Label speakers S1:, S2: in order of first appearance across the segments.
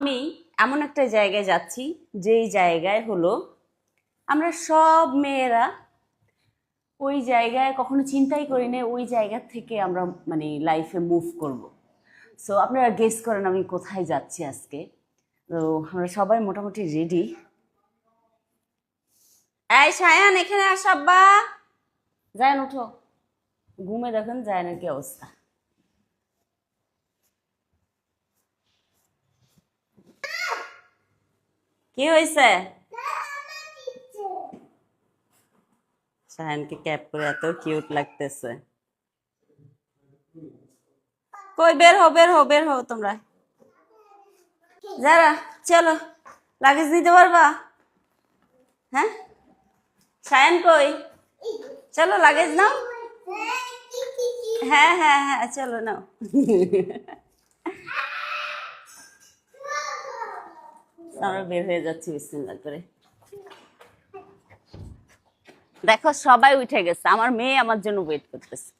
S1: আমি এমন একটা জায়গায় যাচ্ছি যেই জায়গায় হলো আমরা সব মেয়েরা ওই জায়গায় কখনো চিন্তাই করি না ওই জায়গা থেকে আমরা মানে লাইফে মুভ করব। সো আপনারা গেস করেন আমি কোথায় যাচ্ছি আজকে। তো আমরা সবাই মোটামুটি রেডি। এই সায়ান এখানে আস আব্বা। জায়ান উঠো, ঘুমে দেখেন জায়ানের কি অবস্থা। কি হয়েছে? সায়ানকে ক্যাপ করে এত কিউট লাগতেছে। কই বের হো বের হো বের হো তোমরা। যারা চলো লাগেজ নিতে পারবা? হ্যাঁ সায়ান কই? চলো লাগেজ নাও। হ্যাঁ হ্যাঁ হ্যাঁ চলো নাও। আমরা বের হয়ে যাচ্ছি বিসমিল্লাহ করে। দেখো সবাই উঠে গেছে, আমার মেয়ে আমার জন্য ওয়েট করতেছে।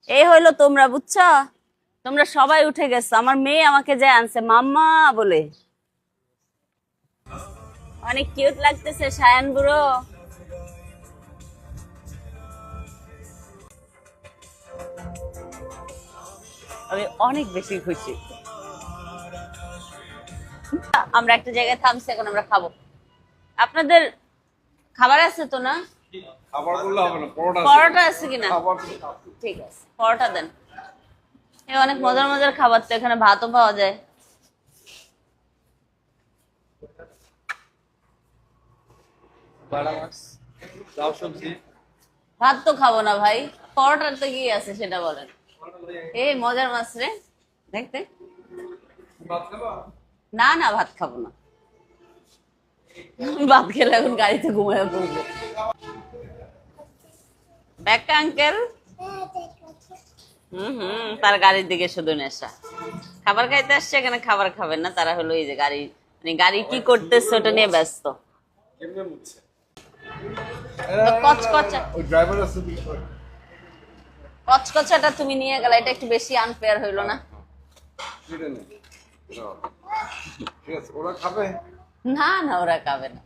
S1: এই হইলো তোমরা, বুঝছো? তোমরা সবাই উঠে গেছো, আমার মেয়ে আমাকে যে আনছে মাম্মা বলে। অনেক কিউট লাগতেছে সায়ান বুড়ো। আমি অনেক বেশি খুশি। আমরা একটা জায়গায় থামছি, এখন আমরা খাবো। আপনাদের খাবার আছে তো না? পরোটা আছে কিনা? ঠিক আছে পরোটা দেন। এই অনেক মজার মজার খাবার তো, এখানে ভাতও পাওয়া যায়। ভাত তো খাবো না ভাই, পরোটার তো কি আছে সেটা বলেন। এই মজার মাছ রে দেখতে। না না ভাত খাবো না, ভাত খেলে এখন গাড়িতে ঘুমিয়ে পড়বো। ব্যাকা আঙ্কেল। তার গাড়ির দিকে শুধু নেশা। খাবার খাইতে আসছে, এখানে খাবার খাবেন না, তারা হলো এই যে গাড়ি মানে গাড়ি কি করতেছে ওটা নিয়ে ব্যস্ত। কচকচাটা তুমি নিয়ে গেলে, এটা একটু বেশি আনফেয়ার হইলো না? না না ওরা খাবে না।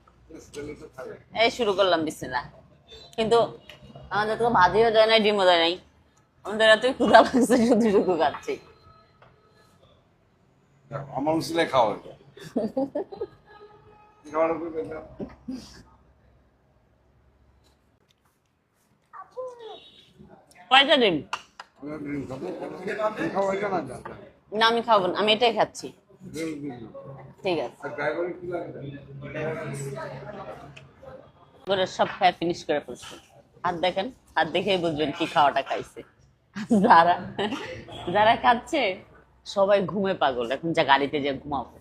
S1: এই শুরু করলাম বিসমিল্লাহ। কিন্তু আমাদের তো ভাজিও দেয় নাই, ডিমও দেয় নাই। আমাদের এতই ক্ষুধা লাগছে, শুধু শুধু খাচ্ছি।
S2: আমার মুসলে খাওয়া
S1: কয়টা ডিম? না আমি খাবো না, আমি এটাই খাচ্ছি। ঠিক আছে সব খায় ফিনিশ করে ফেলছি। হাত দেখেন, হাত দেখেই বুঝবেন কি খাওয়াটা খাইছে। যারা যারা খাচ্ছে সবাই ঘুমে পাগল, এখন যা গাড়িতে যে ঘুমাবো,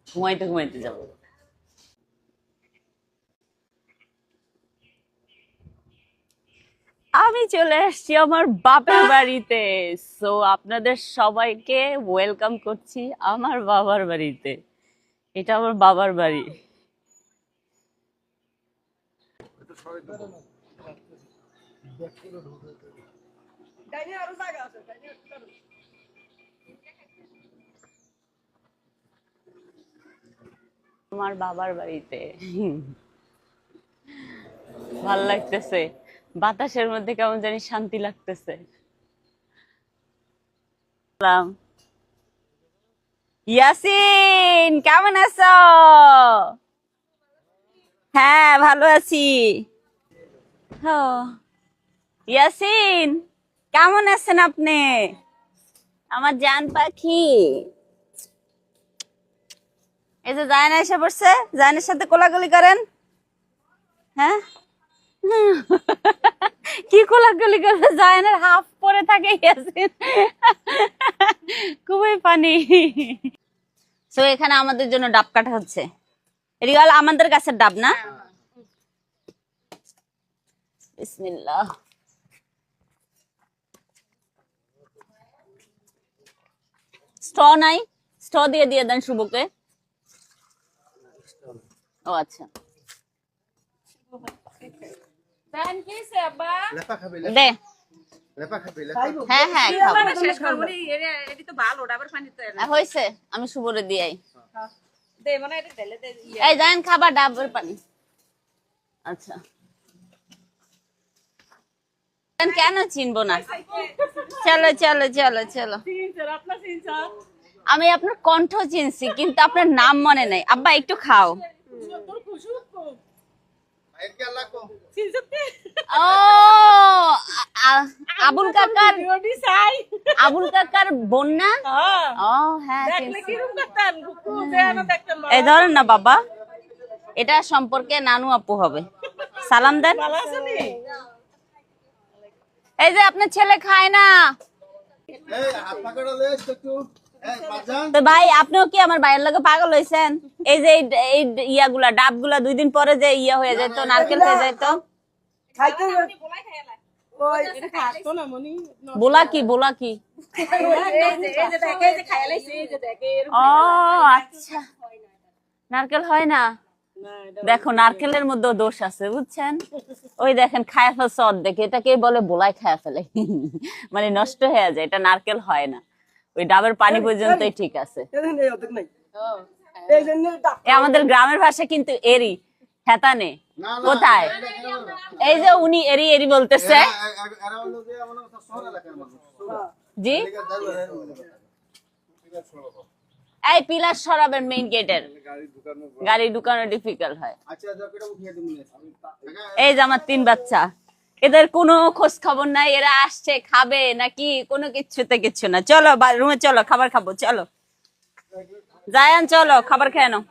S1: ঘুমাইতে ঘুমাইতে যাবো। আমি চলে আসছি আমার বাপের বাড়িতে। সো আপনাদের সবাইকে ওয়েলকাম করছি আমার বাবার বাড়িতে। এটা আমার বাবার বাড়ি। আমার বাবার বাড়িতে ভাল লাগতেছে, বাতাসের মধ্যে কেমন জানি শান্তি লাগতেছে। ইয়াসিন কেমন আছো? হ্যাঁ ভালো আছি। ইয়াসিন কেমন আছেন আপনি? আমার জান পাখি। এই যে জায়না এসে পড়ছে, জায়নের সাথে কোলাকুলি করেন। হ্যাঁ কি কোলাকুলি করবে, জায়নের হাফ পরে থাকে ইয়াসিন। খুবই ফানি। সো এখানে আমাদের জন্য ডাব কাটা হচ্ছে। রিয়াল আমাদের গাছের ডাব না? বিসমিল্লাহ। স্ট্র নাই? স্ট্র দিয়ে দিয়ে দেন শুভকে। ও আচ্ছা দে। হ্যাঁ হ্যাঁ খাবো।
S2: শেষ করবো নি, এটি তো ভালো ডাবের পানি তো
S1: হয়েছে, আমি শুভরে দিয়াই।
S2: দে মনে এটা ঢেলে দে
S1: এই জানেন খাবার ডাবের পানি। আচ্ছা কেন চিনবো না? চলো চলো চলো চলো। আমি আপনার কণ্ঠ চিনছি কিন্তু আপনার নাম মনে নাই। আব্বা একটু খাও। ও আবুল কাকার, আবুল কাকার বোন না? ও হ্যাঁ এই ধরেন না বাবা, এটা সম্পর্কে নানু আপু হবে। সালাম দেন। এই যে আপনার ছেলে খায় না তো ভাই, আপনিও কি আমার ভাইয়ের লগে পাগল হয়েছেন? এই যে এই ইয়াগুলা ডাবগুলা 2 দিন পরে যে ইয়া হয়ে যায় তো, নারকেল হয়ে যায় তো। বোলা কি বোলা কি? ও আচ্ছা, নারকেল হয় না। দেখো নারকেলের মধ্যে দোষ আছে বুঝছেন। ওই দেখেন খায়া ফেলছে অর্ধেক, এটাকে বলে বোলাই খায়া ফেলে, মানে নষ্ট হয়ে যায়। এটা নারকেল হয় না, ওই ডাবের পানি পর্যন্তই ঠিক আছে। আমাদের গ্রামের ভাষা কিন্তু এরি হেতানে কোথায়? এই যে উনি এরি এরি বলতেছে। জি এই পিলার সরাবেন মেইন গেটের, গাড়ি ঢুকানো ডিফিকাল্ট হয়। এই যে আমার 3 বাচ্চা, এদের কোনো খোঁজ খবর নাই, এরা আসছে খাবে নাকি কোনো কিচ্ছুতে কিচ্ছু না। চলো রুমে চলো, খাবার খাবো। চলো জায়ান চলো খাবার খেয়ে নাও।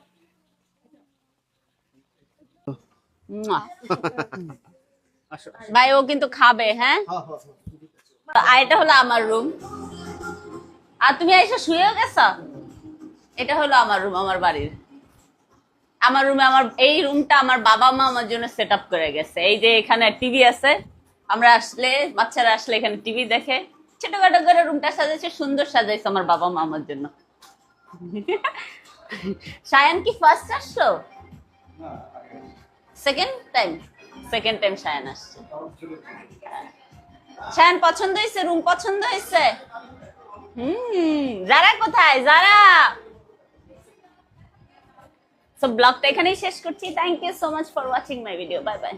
S1: ভাই ও কিন্তু খাবে। হ্যাঁ আর এটা হলো আমার রুম, আর তুমি এসে শুয়েও গেছো। এটা হলো আমার রুম, আমার বাড়ির আমার রুমে আমার এই রুমটা আমার বাবা মা আমার জন্য সেট আপ করে গেছে। এই যে এখানে টিভি আছে, আমরা আসলে বাচ্চারা আসলে এখানে টিভি দেখে। ছোটখাটো করে রুমটা সাজাইছে, সুন্দর সাজাইছে আমার বাবা মা আমার জন্য। সায়ান কি ফার্স্ট আসছো? সেকেন্ড টাইম সায়ান আসছে। সায়ান পছন্দ হয়েছে? রুম পছন্দ হয়েছে? যারা কোথায়? যারা সো ব্লগটা এখানেই শেষ করছি। Thank you so much for watching my video. Bye by.